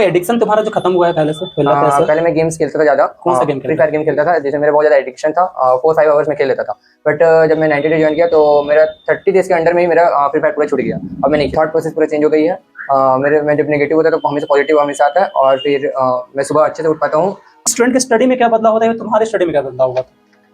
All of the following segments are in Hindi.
कोई एडिक्शन तुम्हारा जो खत्म हुआ है पहले से? पहले मैं गेम्स खेलता था ज्यादा। कौन सा गेम फ्री फायर गेम खेलता था, जैसे मेरा बहुत ज्यादा एडिक्शन था। 4-5 आवर्स में खेल लेता था। बट जब मैं 90 डे ज्वाइन किया तो मेरा 30 डेज के अंडर में ही मेरा फ्री फायर पूरा छूट गया। अब मैं नहीं, थॉट प्रोसेस पूरा चेंज हो गई है। मैं जब नेगेटिव होता है तो हमेशा पॉजिटिव हमेशा आता है, और फिर मैं सुबह अच्छे से उठ पाता हूँ। स्टूडेंट की स्टडी में क्या बदलाव होता है, तुम्हारी स्टडी में क्या बदलाव होगा?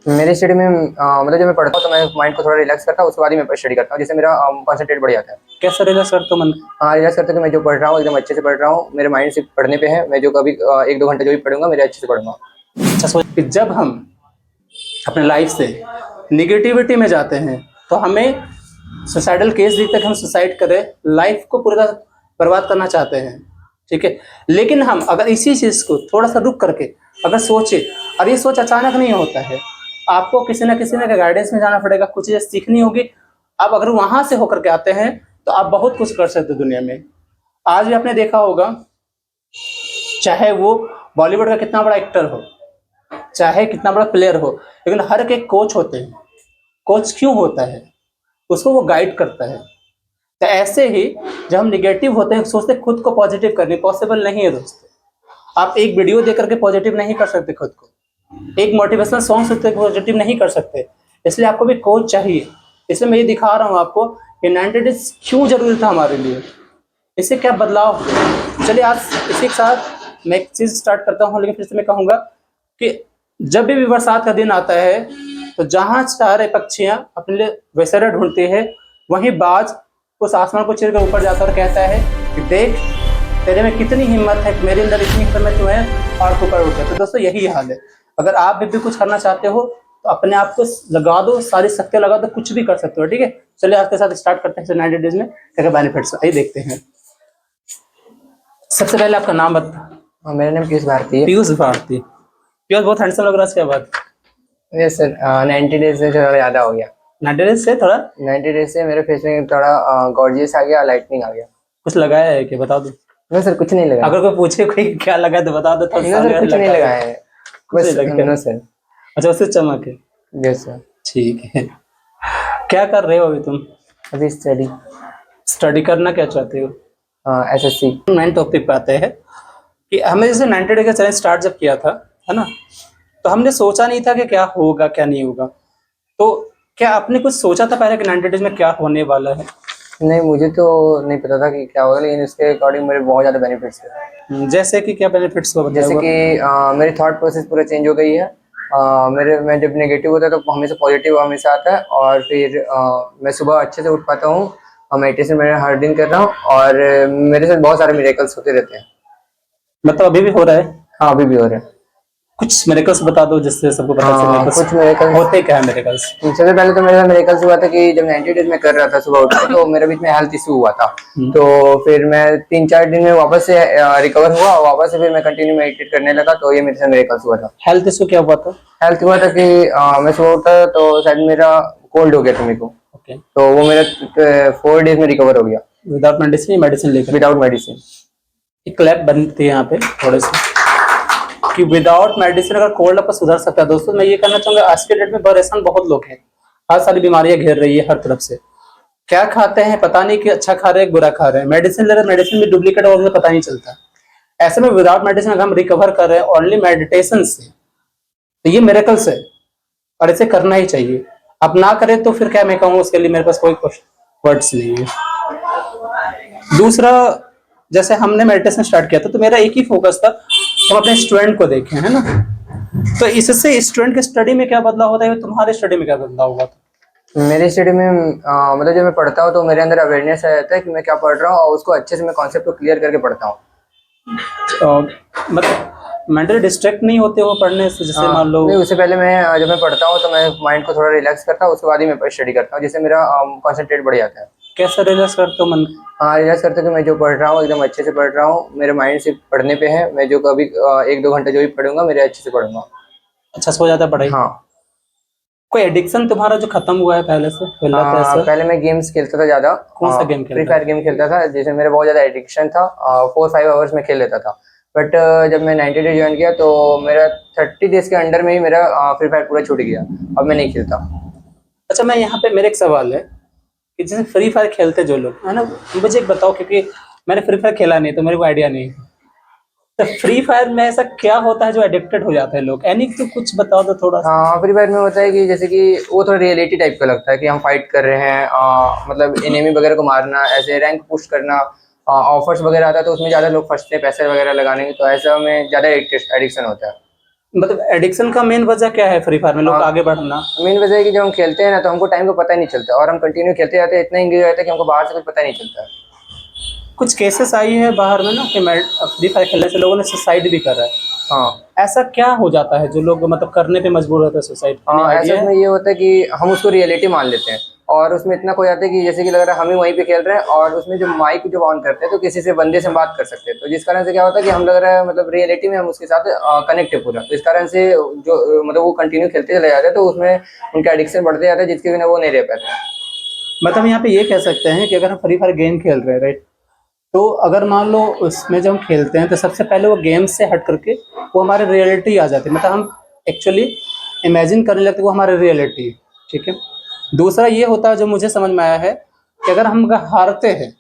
मेरी स्टडी में मतलब जब मैं पढ़ता हूँ तो मैं माइंड को थोड़ा रिलैक्स करता हूँ, उसके बाद ही मैं स्टडी करता हूँ, जिससे मेरा कॉन्सेंट्रेट बढ़ जाता है। कैसे रिलैक्स करते हो मन? हाँ, रिलैक्स करते हैं कि मैं जो पढ़ रहा हूँ एकदम अच्छे से पढ़ रहा हूँ, मेरे माइंड सिर्फ पढ़ने पे है। मैं जो कभी 1-2 घंटे जो भी पढ़ूंगा मेरे अच्छे से पढ़ूंगा। अच्छा, सोच कि जब हम अपने लाइफ से निगेटिविटी में जाते हैं तो हमें सुसाइडल केस दिखता है कि हम सुसाइड करें, लाइफ को पूरा बर्बाद करना चाहते हैं, ठीक है। लेकिन हम अगर इसी चीज़ को थोड़ा सा रुक करके अगर सोचे, और ये सोच अचानक नहीं होता है, आपको किसी न किसी ने गाइडेंस में जाना पड़ेगा, कुछ चीज़ें सीखनी होगी। आप अगर वहाँ से होकर के आते हैं तो आप बहुत कुछ कर सकते हो दुनिया में। आज भी आपने देखा होगा, चाहे वो बॉलीवुड का कितना बड़ा एक्टर हो, चाहे कितना बड़ा प्लेयर हो, लेकिन हर एक कोच होते हैं। कोच क्यों होता है? उसको वो गाइड करता है। तो ऐसे ही जब हम निगेटिव होते हैं, सोचते खुद को पॉजिटिव करने, पॉसिबल नहीं है दोस्तों। आप एक वीडियो देख करके पॉजिटिव नहीं कर सकते खुद को, एक मोटिवेशनल सॉन्ग सुनते पॉजिटिव नहीं कर सकते, इसलिए आपको भी कोच चाहिए। इसलिए मैं ये दिखा रहा हूँ आपको कि 90 डेज क्यों जरूरी था हमारे लिए, इससे क्या बदलाव हुए। चलिए आज इसी के साथ मैं एक चीज़ स्टार्ट करता हूँ, लेकिन फिर से मैं कहूँगा कि जब भी बरसात का दिन आता है तो जहाँ सारे पक्षियाँ अपने लिए बसेरा ढूंढती है, वहीं बाज उस आसमान को चीर कर ऊपर जाता और कहता है कि देख तेरे में कितनी हिम्मत है, मेरे अंदर इतनी हिम्मत क्यों है, और ऊपर उठ जाए। तो दोस्तों यही हाल है। अगर आप भी कुछ करना चाहते हो तो अपने आप को लगा दो, सारी शक्तियाँ लगा दो, कुछ भी कर सकते हो, ठीक है। चलिए आज के साथ स्टार्ट करते हैं 90 डेज में क्या क्या बेनिफिट्स आइए देखते हैं। सबसे पहले आपका नाम बता। मेरा नाम पीयूष भारती है। पीयूष भारती। पीयूष बहुत हैंडसम लग रहा है, क्या बात? यस सर, 90 डेज से थोड़ा ज़्यादा हो गया। 90 डेज से थोड़ा 90 डेज से मेरे फेस में थोड़ा गॉर्जियस आ गया, लाइटनिंग आ गया। कुछ लगाया है कि बता दो? नहीं सर, कुछ नहीं लगा। अगर कोई पूछे कोई क्या लगा तो बता दो। नहीं सर, कुछ नहीं लगाया है, बस नो सर। अच्छा, उससे चमक है। Yes sir. ठीक है। क्या कर रहे हो अभी तुम? अभी स्टडी करना क्या चाहते हो? SSC। मेन टॉपिक पे आते हैं कि हमें जैसे 90 डे का चैलेंज स्टार्ट जब किया था, है ना, तो हमने सोचा नहीं था कि क्या होगा क्या नहीं होगा। तो क्या आपने कुछ सोचा था पहले कि 90 डेज में क्या होने वाला है? नहीं, मुझे तो नहीं पता था कि क्या होगा, लेकिन इसके अकॉर्डिंग मेरे बहुत ज़्यादा बेनिफिट्स है। जैसे कि क्या बेनिफिट्स हो? जैसे कि मेरी थॉट प्रोसेस पूरा चेंज हो गई है। मैं जब नेगेटिव होता है तो हमेशा पॉजिटिव हमेशा आता है, और फिर मैं सुबह अच्छे से उठ पाता हूँ। मेडिटेशन मैं हर दिन कर रहा हूँ, और मेरे साथ बहुत सारे मिरेकल्स होते रहते हैं। मतलब अभी भी हो रहा है? हाँ, अभी भी हो रहा है। कुछ मिरेकल्स बता दो जिससे सबको पता चले। कुछ मिरेकल्स होते क्या है मिरेकल्स? सबसे पहले तो मेरा मिरेकल्स हुआ था कि जब 90 डेज में कर रहा था सुबह उठ के, तो मेरे बीच में हेल्थ इशू हुआ था। तो फिर मैं 3-4 दिन में वापस से रिकवर हुआ, और वापस से फिर मैं कंटिन्यू मेडिटेट करने लगा। तो ये मेरे साथ मिरेकल्स हुआ था। हेल्थ इशू क्या हुआ था? हेल्थ हुआ था कि मैं सुबह उठा तो शायद मेरा कोल्ड हो गया था मेरे को। ओके। तो वो मेरा 4 डेज में रिकवर हो गया। Without medicine? मेडिसिन लेकर? Without medicine. एक क्लैप बनती है यहाँ पे थोड़े से कि विदाउट मेडिसिन अगर कोल्ड आपका सुधर सकता है। दोस्तों मैं ये कहना चाहूंगा, आज के डेट में परेशान बहुत लोग हैं, हर सारी बीमारियां घेर रही है हर तरफ से। क्या खाते हैं पता नहीं, कि अच्छा खा रहे हैं बुरा खा रहे हैं, मेडिसिन ले रहे हैं, मेडिसिन भी डुप्लीकेट और पता नहीं चलता। ऐसे में विदाउट मेडिसिन अगर हम रिकवर कर रहे हैं ओनली मेडिटेशन से, तो ये मिरेकल्स है और इसे करना ही चाहिए। अब ना करें तो फिर क्या मैं कहूँ, उसके लिए मेरे पास कोई वर्ड्स नहीं है। दूसरा, जैसे हमने मेडिटेशन स्टार्ट किया था तो मेरा एक ही फोकस था, हम अपने स्टूडेंट को देखें, है ना। तो इससे स्टूडेंट की स्टडी में क्या बदलाव होता है, तुम्हारे स्टडी में क्या बदलाव हुआ था? मेरी स्टडी में मतलब जब मैं पढ़ता हूँ तो मेरे अंदर अवेयरनेस आ जाता है कि मैं क्या पढ़ रहा हूँ, और उसको अच्छे से मैं कॉन्सेप्ट को क्लियर करके पढ़ता हूँ। मतलब मेंटली डिस्ट्रैक्ट नहीं होते हो पढ़ने से? जैसे मान लो नहीं, उससे पहले मैं जब मैं पढ़ता हूँ तो मैं माइंड को थोड़ा रिलैक्स करता हूँ, उसके बाद ही मैं स्टडी करता हूँ, जिससे मेरा कॉन्सेंट्रेट बढ़ जाता है। कैसे रिलैक्स करते हो मन? रिलैक्स करते कि मैं जो पढ़ रहा हूँ एकदम अच्छे से पढ़ रहा हूँ, मेरे माइंड सिर्फ पढ़ने पे है। मैं जो कभी 1-2 घंटे जो भी पढ़ूंगा मेरे अच्छे से पढ़ूंगा। अच्छा सो जाता है पढ़ाई? हाँ। कोई एडिक्शन तुम्हारा जो खत्म हुआ है पहले से? पहले मैं गेम्स खेलता था ज्यादा। कौन सा गेम? फ्री फायर गेम खेलता था, जिसमें मेरा बहुत ज्यादा एडिक्शन था। 4-5 आवर्स में खेल लेता था। बट जब मैं 90 डे ज्वाइन किया तो मेरा 30 डेज के अंडर में ही मेरा फ्री फायर पूरा छूट गया। अब मैं नहीं खेलता। अच्छा, मैं यहाँ पे मेरे एक सवाल है कि जैसे फ्री फायर खेलते जो लोग है ना, मुझे एक बताओ, क्योंकि मैंने फ्री फायर खेला नहीं तो मेरे को आइडिया नहीं है। तो फ्री फायर में ऐसा क्या होता है जो एडिक्टेड हो जाते हैं लोग? एनी तो कुछ बताओ तो थोड़ा सा। हाँ, फ्री फायर में होता है कि जैसे कि वो थोड़ा रियलिटी टाइप का लगता है कि हम फाइट कर रहे हैं, मतलब एनिमी वगैरह को मारना, ऐसे रैंक पुश करना, ऑफर्स वगैरह आता है तो उसमें ज़्यादा लोग फंसते हैं पैसे वगैरह लगाने के, तो ऐसा में ज़्यादा एडिक्शन होता है। मतलब एडिक्शन का मेन वजह क्या है फ्री फायर में, लोग हाँ। आगे बढ़ना? मेन वजह है कि जब हम खेलते हैं ना तो हमको टाइम का पता ही नहीं चलता, और हम कंटिन्यू खेलते जाते हैं, इतना एंगेज हो जाता है कि हमको बाहर से कुछ पता ही नहीं चलता है। कुछ केसेस आई है बाहर में ना कि फ्री फायर खेलने से लोगों ने सुसाइड भी करा है। हाँ। ऐसा क्या हो जाता है जो लोग मतलब करने पे मजबूर होते हैं सुसाइड? ऐसा आइडिया उसमें है? ये होता है कि हम उसको रियलिटी मान लेते हैं, और उसमें इतना खो जाता है कि जैसे कि लग रहा है हम ही वहीं पे खेल रहे हैं, और उसमें जो माइक जो ऑन करते हैं तो किसी से बंदे से बात कर सकते हैं, तो जिस कारण से क्या होता है कि हम लग रहा है मतलब रियलिटी में हम उसके साथ कनेक्ट है पूरा, तो इस कारण से जो मतलब वो कंटिन्यू खेलते चले जाते हैं, तो उसमें उनका एडिक्शन बढ़ते जाता है जिसके बिना वो नहीं रह पाते। मतलब यहाँ पे ये कह सकते हैं कि अगर हम फ्री फायर गेम खेल रहे हैं, राइट, तो अगर मान लो उसमें जब हम खेलते हैं तो सबसे पहले वो गेम से हट करके वो हमारे रियलिटी आ जाती है, मतलब हम एक्चुअली इमेजिन करने लगते हैं वो हमारी रियलिटी है। ठीक है। दूसरा ये होता है जो मुझे समझ में आया है कि अगर हम अगर हारते हैं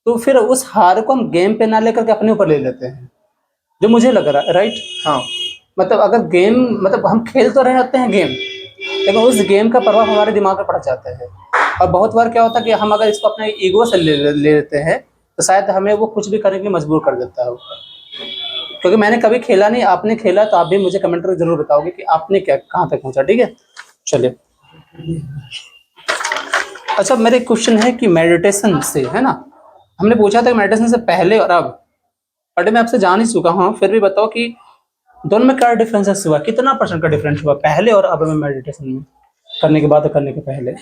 तो फिर उस हार को हम गेम पे ना लेकर के अपने ऊपर ले लेते हैं, जो मुझे लग रहा है, राइट। हाँ। मतलब अगर गेम, मतलब हम खेल तो रहे होते हैं गेम, लेकिन उस गेम का प्रभाव हमारे दिमाग में पड़ जाता है। और बहुत बार क्या होता है कि हम अगर इसको अपने ईगो से ले लेते हैं तो शायद हमें वो कुछ भी करने के लिए मजबूर कर देता है। क्योंकि मैंने कभी खेला नहीं, आपने खेला तो आप भी मुझे कमेंट करके जरूर बताओगे कि आपने क्या कहाँ तक पहुँचा। ठीक है, चलिए। अच्छा, मेरे क्वेश्चन है कि मेडिटेशन से, है ना, हमने पूछा था कि मेडिटेशन से पहले और अब, बट मैं आपसे जान ही चुका हूँ, फिर भी बताओ कि दोनों में क्या डिफरेंसेस हुआ, कितना परसेंट का डिफरेंस हुआ पहले और अब में मेडिटेशन में, करने के बाद और करने के पहले?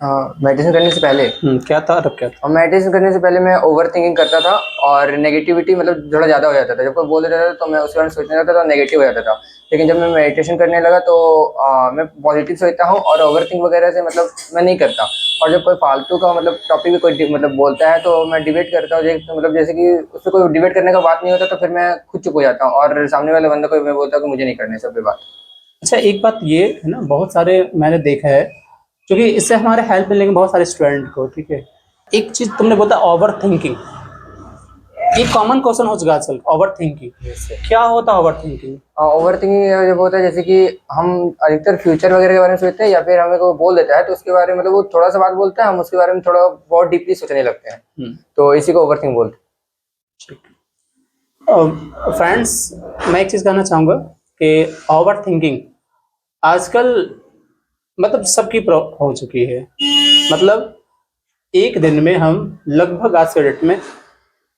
हाँ, मेडिटेशन करने से पहले क्या था और अब क्या था? और मेडिटेशन करने से पहले मैं ओवर थिंकिंग करता था, और नेगेटिविटी मतलब थोड़ा ज़्यादा हो जाता था, जब कोई बोल देता था तो मैं उसके बारे में सोचने लगता था, नेगेटिव हो जाता था। लेकिन जब मैं मेडिटेशन करने लगा तो मैं पॉजिटिव सोचता हूँ, और ओवर थिंक वगैरह से मतलब मैं नहीं करता। और जब कोई फालतू का मतलब टॉपिक भी कोई मतलब बोलता है तो मैं डिबेट करता हूँ, तो मतलब जैसे कि उससे कोई डिबेट करने का बात नहीं होता तो फिर मैं खुद चुप हो जाता हूँ, और सामने वाले बंदे को मैं बोलता हूँ कि मुझे नहीं करनी सब पे बात। अच्छा, एक बात ये है ना, बहुत सारे मैंने देखा है, क्योंकि इससे हमारे हेल्प मिलेंगे बहुत सारे स्टूडेंट को। ठीक है, एक चीज तुमने बोला ओवर थिंकिंग, एक कॉमन क्वेश्चन हो चुका है आजकल, ओवर थिंकिंग क्या होता है? ओवर थिंकिंग ओवर थिंकिंग जब होता है जैसे कि हम अधिकतर फ्यूचर वगैरह के बारे में सोचते हैं, या फिर हमें को बोल देता है तो उसके बारे में मतलब वो थोड़ा सा बात बोलता है, हम उसके बारे में थोड़ा बहुत डीपली सोचने लगते हैं, तो इसी को ओवर थिंक बोलते हैं। फ्रेंड्स, मैं एक चीज कहना चाहूंगा कि ओवर थिंकिंग आजकल मतलब सबकी हो चुकी है। मतलब एक दिन में हम लगभग आज के डेट में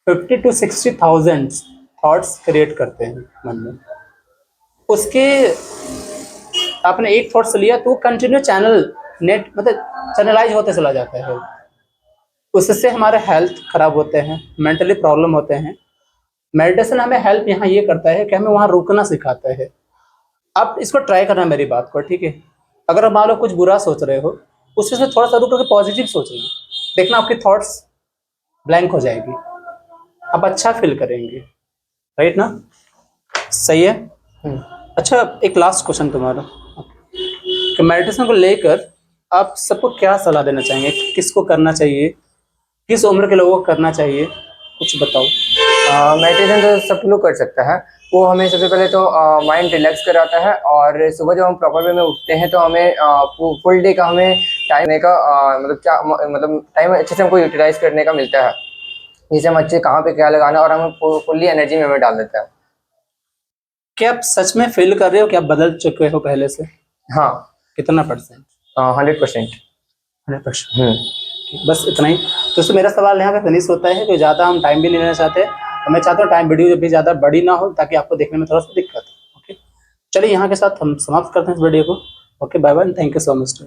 50 to 60,000 थॉट्स क्रिएट करते हैं मन में। उसके आपने एक थॉट्स लिया तो वो कंटिन्यू चैनल नेट मतलब चैनलाइज होते चला जाता है। उससे हमारे हेल्थ खराब होते हैं, मेंटली प्रॉब्लम होते हैं। मेडिटेशन हमें हेल्प यहाँ ये करता है कि हमें वहाँ रुकना सिखाता है। आप इसको ट्राई करना मेरी बात को, ठीक है। अगर आप मान लो कुछ बुरा सोच रहे हो, उससे से थोड़ा सा रुक करके पॉजिटिव सोचना, देखना आपकी थॉट्स ब्लैंक हो जाएगी, आप अच्छा फील करेंगे, राइट ना? सही है। अच्छा, एक लास्ट क्वेश्चन तुम्हारा कि मेडिटेशन को लेकर आप सबको क्या सलाह देना चाहेंगे? किसको करना चाहिए, किस उम्र के लोगों को करना चाहिए, कुछ बताओ। मेडिटेशन तो सब लोग कर सकता है। वो हमें सबसे पहले तो माइंड रिलैक्स कराता है, और सुबह जब हम प्रॉपर वे में उठते हैं तो हमें फुल डे का हमें टाइम का मतलब क्या मतलब टाइम अच्छे से हमको यूटिलाइज करने का मिलता है, जिससे हम अच्छे कहाँ पे क्या लगाना, और हमें फुल्ली एनर्जी में हमें डाल देता है। क्या आप सच में फील कर रहे हो कि आप बदल चुके हो पहले से? हाँ। कितना परसेंट? 100%। 100%। बस इतना ही। तो मेरा सवाल यहाँ पे फिनिश होता है कि ज़्यादा हम टाइम भी नहीं लेना चाहते, और मैं चाहता हूँ टाइम वीडियो भी ज़्यादा बड़ी ना हो ताकि आपको देखने में थोड़ा सा दिक्कत हो। ओके, चलिए यहाँ के साथ हम समाप्त करते हैं इस वीडियो को। Okay, bye bye, thank you so much.